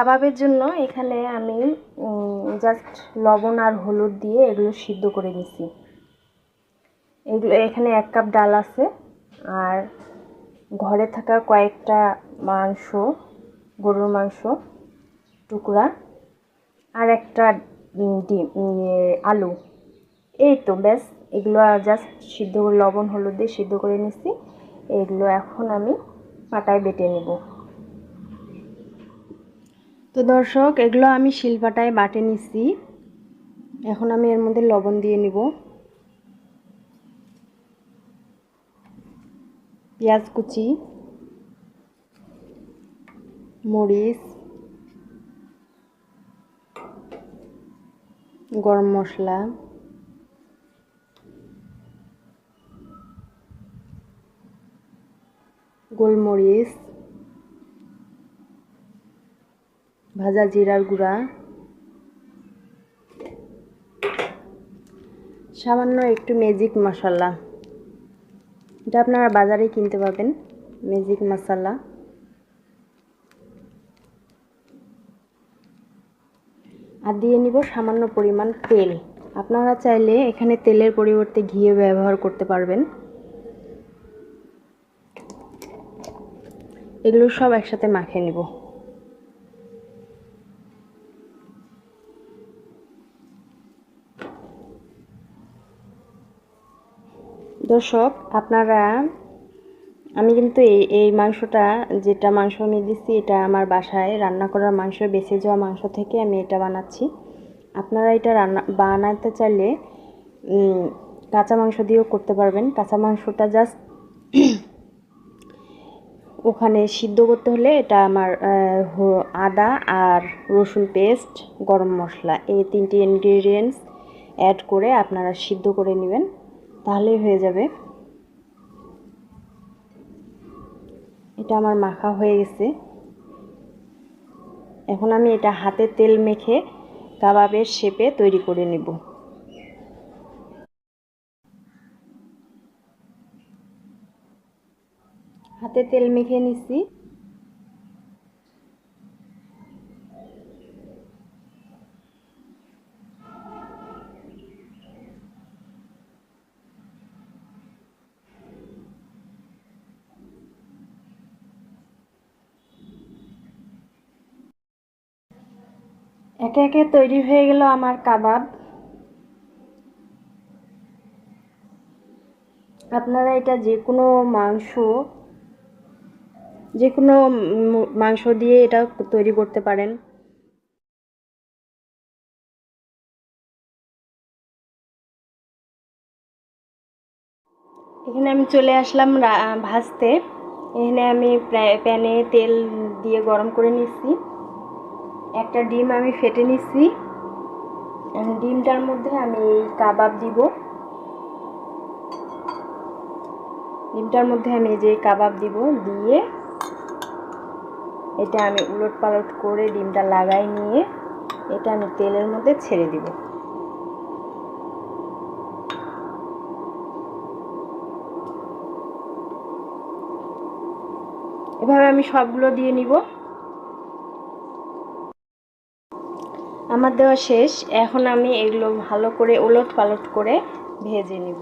কাবাবের জন্য এখানে আমি জাস্ট লবণ আর হলুদ দিয়ে এগুলো সিদ্ধ করে নিছি। এগুলো এখানে 1 কাপ ডাল আছে, আর ঘরে থাকা কয়েকটা মাংস, গরুর মাংস টুকরা, আর একটা ডিম, আলু। এই তো ব্যাস, এগুলো জাস্ট সিদ্ধ করে লবণ হলুদ দিয়ে সিদ্ধ করে নিছি। এগুলো এখন আমি পাটায় বেটে নেব। তো দর্শক, এগুলো আমি শিলপাটায় বাটে নিছি। এখন আমি এর মধ্যে লবণ দিয়ে নিব, পেঁয়াজ কুচি, মরিচ, গরম মশলা, গোলমরিচ, ভাজা জিরার গুঁড়া, সামান্য একটু ম্যাজিক মশলা, এটা আপনারা বাজারে কিনতে পাবেন, ম্যাজিক মশলা। আর দিয়ে নিব সামান্য পরিমাণ তেল। আপনারা চাইলে এখানে তেলের পরিবর্তে ঘিও ব্যবহার করতে পারবেন। এগুলো সব একসাথে মাখিয়ে নিব। দর্শক, আপনারা, আমি কিন্তু এই মাংসটা, যেটা মাংস আমি দিচ্ছি, এটা আমার বাসায় রান্না করার মাংস, বেঁচে যাওয়া মাংস থেকে আমি এটা বানাচ্ছি। আপনারা এটা বানাতে চাইলে কাঁচা মাংস দিয়েও করতে পারবেন। কাঁচা মাংসটা জাস্ট ওখানে সিদ্ধ করতে হলে এটা আমার আদা আর রসুন পেস্ট, গরম মশলা, এই 3টি ইনগ্রিডিয়েন্টস অ্যাড করে আপনারা সিদ্ধ করে নেবেন, তাহলেই হয়ে যাবে। এটা আমার মাখা হয়ে গেছে। এখন আমি এটা হাতে তেল মেখে কাবাবের শেপে তৈরি করে নেব। হাতে তেল মেখে নিছি। একে একে তৈরি হয়ে গেল আমার কাবাব। আপনারা এটা যে কোনো মাংস দিয়ে এটা তৈরি করতে পারেন। এখানে আমি চলে আসলাম ভাজতে। এখানে আমি প্যানে তেল দিয়ে গরম করে নিচ্ছি। একটা ডিম আমি ফেটে নিচ্ছি। ডিমটার মধ্যে আমি কাবাব দিব। ডিমটার মধ্যে আমি যে কাবাব দিব, দিয়ে এটা আমি উলট পালট করে ডিমটা লাগাই নিয়ে এটা আমি তেলের মধ্যে ছেড়ে দিব। এভাবে আমি সবগুলো দিয়ে নিব। আমার দেওয়া শেষ। এখন আমি এগুলো ভালো করে উলট পালট করে ভেজে নিব।